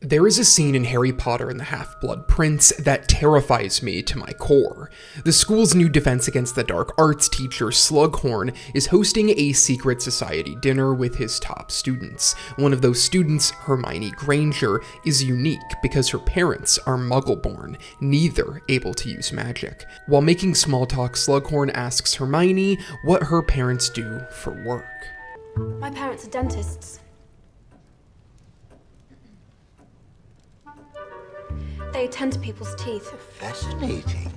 There is a scene in Harry Potter and the Half-Blood Prince that terrifies me to my core. The school's new Defense Against the Dark Arts teacher, Slughorn, is hosting a secret society dinner with his top students. One of those students, Hermione Granger, is unique because her parents are Muggle-born, neither able to use magic. While making small talk, Slughorn asks Hermione what her parents do for work. My parents are dentists. They attend to people's teeth. Fascinating.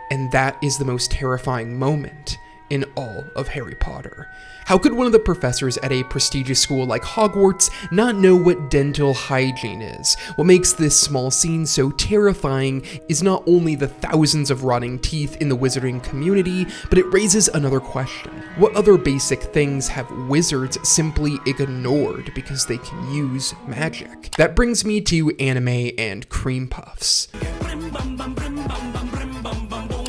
And that is the most terrifying moment in all of Harry Potter. How could one of the professors at a prestigious school like Hogwarts not know what dental hygiene is? What makes this small scene so terrifying is not only the thousands of rotting teeth in the wizarding community, but it raises another question. What other basic things have wizards simply ignored because they can use magic? That brings me to anime and cream puffs.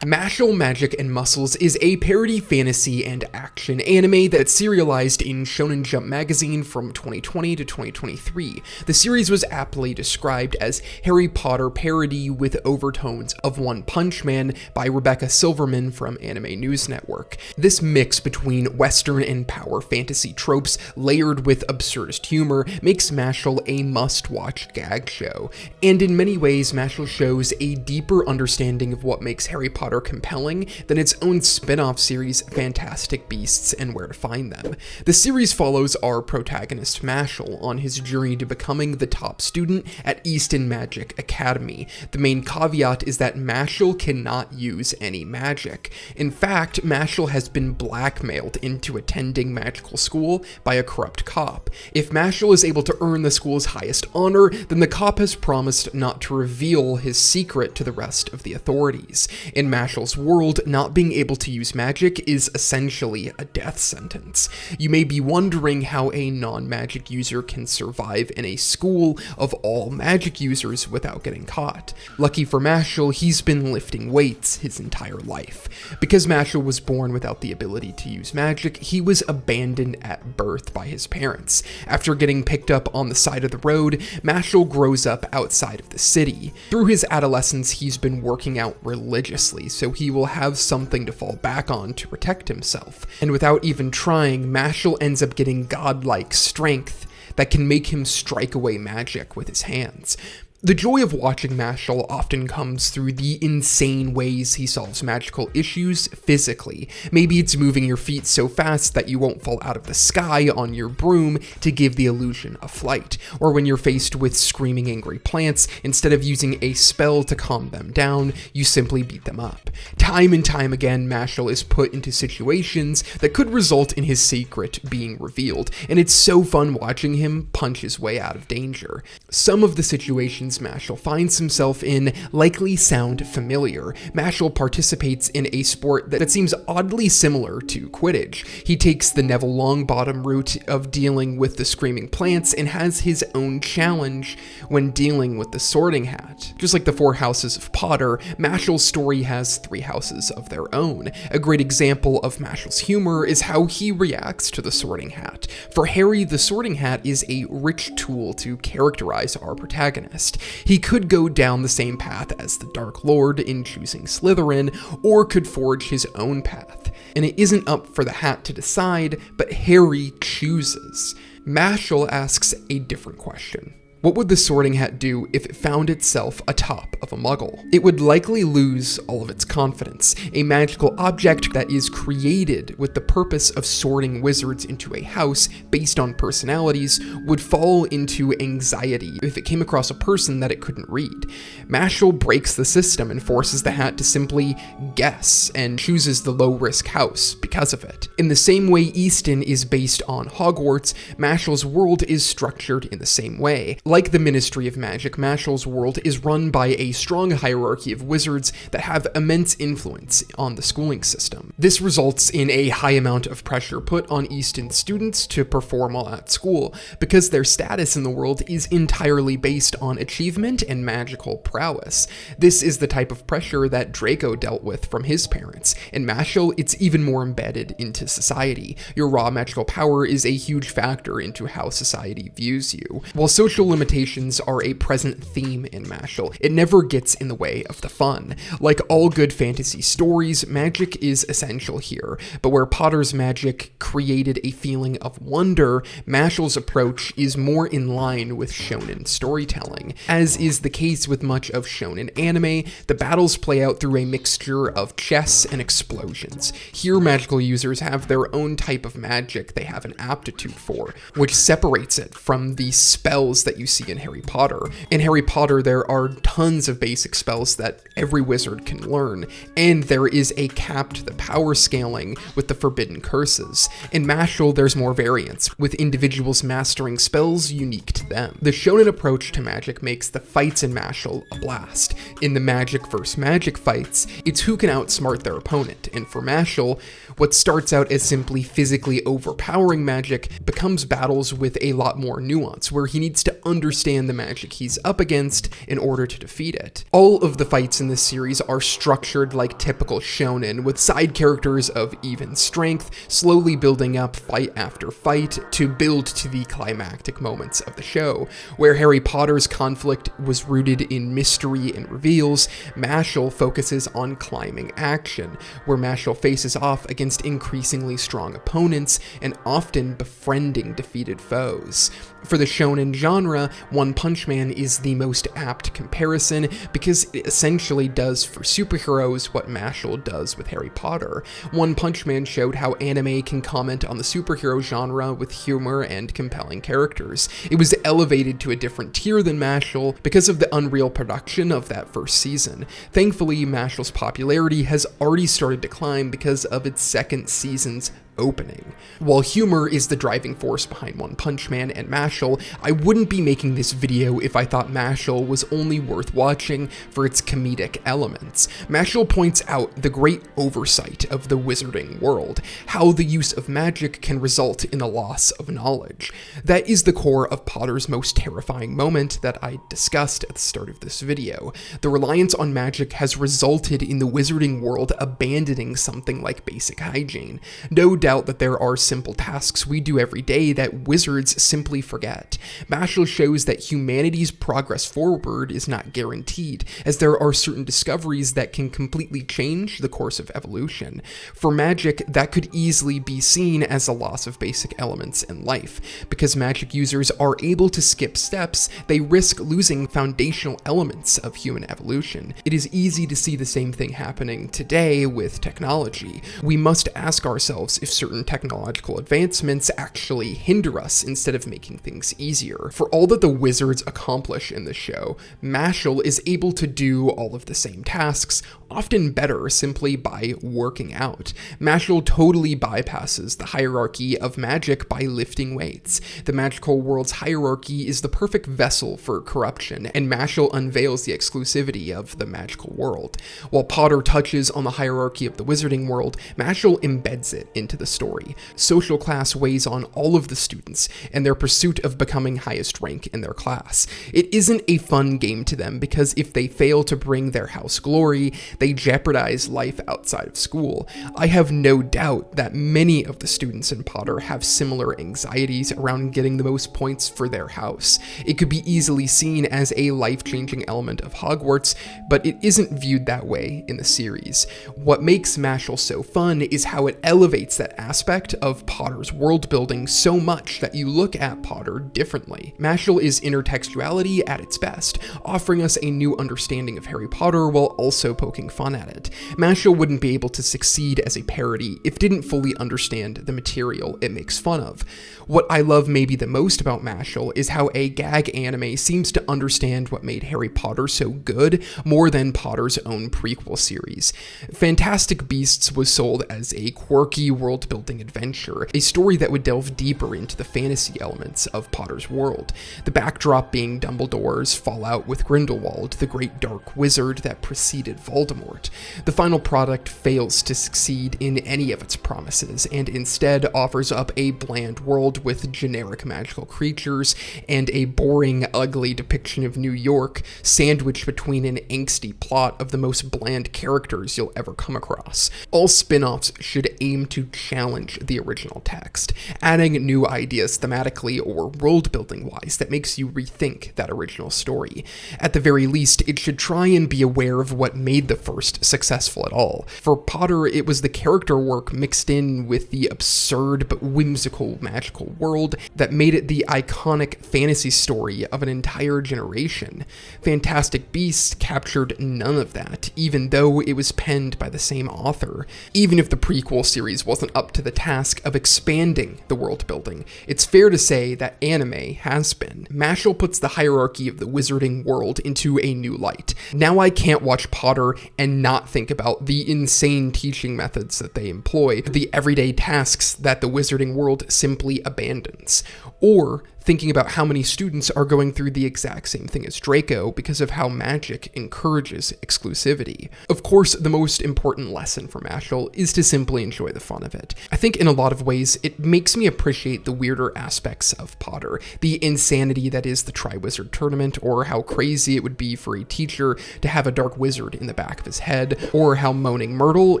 Mashle, Magic and Muscles is a parody fantasy and action anime that's serialized in Shonen Jump magazine from 2020 to 2023. The series was aptly described as Harry Potter parody with overtones of One Punch Man by Rebecca Silverman from Anime News Network. This mix between Western and power fantasy tropes layered with absurdist humor makes Mashle a must-watch gag show. And in many ways, Mashle shows a deeper understanding of what makes Harry Potter compelling than its own spin-off series Fantastic Beasts and Where to Find Them. The series follows our protagonist Mashle on his journey to becoming the top student at Easton Magic Academy. The main caveat is that Mashle cannot use any magic. In fact, Mashle has been blackmailed into attending magical school by a corrupt cop. If Mashle is able to earn the school's highest honor, then the cop has promised not to reveal his secret to the rest of the authorities. In Mashle's world, not being able to use magic is essentially a death sentence. You may be wondering how a non-magic user can survive in a school of all magic users without getting caught. Lucky for Mashle, he's been lifting weights his entire life. Because Mashle was born without the ability to use magic, he was abandoned at birth by his parents. After getting picked up on the side of the road, Mashle grows up outside of the city. Through his adolescence, he's been working out religiously, so he will have something to fall back on to protect himself. And without even trying, Mashle ends up getting godlike strength that can make him strike away magic with his hands. The joy of watching Mashle often comes through the insane ways he solves magical issues physically. Maybe it's moving your feet so fast that you won't fall out of the sky on your broom to give the illusion of flight. Or when you're faced with screaming angry plants, instead of using a spell to calm them down, you simply beat them up. Time and time again, Mashle is put into situations that could result in his secret being revealed, and it's so fun watching him punch his way out of danger. Some of the situations Mashle finds himself in likely sound familiar. Mashle participates in a sport that seems oddly similar to Quidditch. He takes the Neville Longbottom route of dealing with the screaming plants and has his own challenge when dealing with the Sorting Hat. Just like the 4 houses of Potter, Mashle's story has 3 houses of their own. A great example of Mashle's humor is how he reacts to the Sorting Hat. For Harry, the Sorting Hat is a rich tool to characterize our protagonist. He could go down the same path as the Dark Lord in choosing Slytherin, or could forge his own path. And it isn't up for the hat to decide, but Harry chooses. Mashle asks a different question. What would the Sorting Hat do if it found itself atop of a Muggle? It would likely lose all of its confidence. A magical object that is created with the purpose of sorting wizards into a house based on personalities would fall into anxiety if it came across a person that it couldn't read. Mashle breaks the system and forces the hat to simply guess and chooses the low-risk house because of it. In the same way Easton is based on Hogwarts, Mashle's world is structured in the same way. Like the Ministry of Magic, Mashle's world is run by a strong hierarchy of wizards that have immense influence on the schooling system. This results in a high amount of pressure put on Easton students to perform while at school, because their status in the world is entirely based on achievement and magical prowess. This is the type of pressure that Draco dealt with from his parents. In Mashle, it's even more embedded into society. Your raw magical power is a huge factor into how society views you. While social limitations limitations are a present theme in Mashle. It never gets in the way of the fun. Like all good fantasy stories, magic is essential here, but where Potter's magic created a feeling of wonder, Mashle's approach is more in line with shonen storytelling. As is the case with much of shonen anime, the battles play out through a mixture of chess and explosions. Here, magical users have their own type of magic they have an aptitude for, which separates it from the spells that you see in Harry Potter. In Harry Potter, there are tons of basic spells that every wizard can learn, and there is a cap to the power scaling with the forbidden curses. In Mashle, there's more variance, with individuals mastering spells unique to them. The shonen approach to magic makes the fights in Mashle a blast. In the magic versus magic fights, it's who can outsmart their opponent, and for Mashle, what starts out as simply physically overpowering magic becomes battles with a lot more nuance, where he needs to understand the magic he's up against in order to defeat it. All of the fights in this series are structured like typical shonen, with side characters of even strength, slowly building up fight after fight to build to the climactic moments of the show. Where Harry Potter's conflict was rooted in mystery and reveals, Mashle focuses on climbing action, where Mashle faces off against increasingly strong opponents and often befriending defeated foes. For the shonen genre, One Punch Man is the most apt comparison because it essentially does for superheroes what Mashle does with Harry Potter. One Punch Man showed how anime can comment on the superhero genre with humor and compelling characters. It was elevated to a different tier than Mashle because of the unreal production of that first season. Thankfully, Mashle's popularity has already started to climb because of its second season's opening. While humor is the driving force behind One Punch Man and Mashle, I wouldn't be making this video if I thought Mashle was only worth watching for its comedic elements. Mashle points out the great oversight of the wizarding world, how the use of magic can result in the loss of knowledge. That is the core of Potter's most terrifying moment that I discussed at the start of this video. The reliance on magic has resulted in the wizarding world abandoning something like basic hygiene. No doubt that there are simple tasks we do every day that wizards simply forget. Mashle shows that humanity's progress forward is not guaranteed, as there are certain discoveries that can completely change the course of evolution. For magic, that could easily be seen as a loss of basic elements in life. Because magic users are able to skip steps, they risk losing foundational elements of human evolution. It is easy to see the same thing happening today with technology. We must ask ourselves if certain technological advancements actually hinder us instead of making things easier. For all that the wizards accomplish in the show, Mashle is able to do all of the same tasks, often better simply by working out. Mashle totally bypasses the hierarchy of magic by lifting weights. The magical world's hierarchy is the perfect vessel for corruption, and Mashle unveils the exclusivity of the magical world. While Potter touches on the hierarchy of the wizarding world, Mashle embeds it into the story. Social class weighs on all of the students and their pursuit of becoming highest rank in their class. It isn't a fun game to them because if they fail to bring their house glory, they jeopardize life outside of school. I have no doubt that many of the students in Potter have similar anxieties around getting the most points for their house. It could be easily seen as a life-changing element of Hogwarts, but it isn't viewed that way in the series. What makes Mashle so fun is how it elevates that aspect of Potter's world building so much that you look at Potter differently. Mashle is intertextuality at its best, offering us a new understanding of Harry Potter while also poking fun at it. Mashle wouldn't be able to succeed as a parody if it didn't fully understand the material it makes fun of. What I love maybe the most about Mashle is how a gag anime seems to understand what made Harry Potter so good more than Potter's own prequel series. Fantastic Beasts was sold as a quirky world-building adventure, a story that would delve deeper into the fantasy elements of Potter's world, the backdrop being Dumbledore's fallout with Grindelwald, the great dark wizard that preceded Voldemort. The final product fails to succeed in any of its promises, and instead offers up a bland world with generic magical creatures and a boring, ugly depiction of New York, sandwiched between an angsty plot of the most bland characters you'll ever come across. All spin-offs should aim to challenge challenge the original text, adding new ideas thematically or world-building wise that makes you rethink that original story. At the very least, it should try and be aware of what made the first successful at all. For Potter, it was the character work mixed in with the absurd but whimsical magical world that made it the iconic fantasy story of an entire generation. Fantastic Beasts captured none of that, even though it was penned by the same author. Even if the prequel series wasn't up to the task of expanding the world building, it's fair to say that anime has been. Mashle puts the hierarchy of the wizarding world into a new light. Now I can't watch Potter and not think about the insane teaching methods that they employ, the everyday tasks that the wizarding world simply abandons, or thinking about how many students are going through the exact same thing as Draco because of how magic encourages exclusivity. Of course, the most important lesson for Mashle is to simply enjoy the fun of it. I think in a lot of ways, it makes me appreciate the weirder aspects of Potter, the insanity that is the Triwizard Tournament, or how crazy it would be for a teacher to have a dark wizard in the back of his head, or how Moaning Myrtle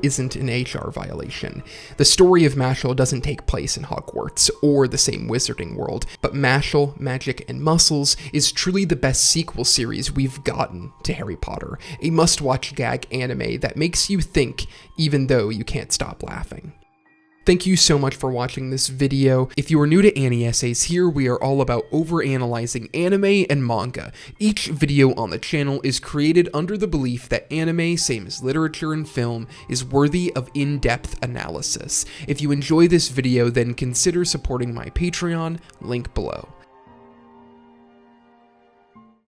isn't an HR violation. The story of Mashle doesn't take place in Hogwarts, or the same wizarding world, but Mashle, Magic, and Muscles is truly the best sequel series we've gotten to Harry Potter, a must-watch gag anime that makes you think even though you can't stop laughing. Thank you so much for watching this video. If you are new to Annie Essays, here we are all about overanalyzing anime and manga. Each video on the channel is created under the belief that anime, same as literature and film, is worthy of in-depth analysis. If you enjoy this video, then consider supporting my Patreon, link below.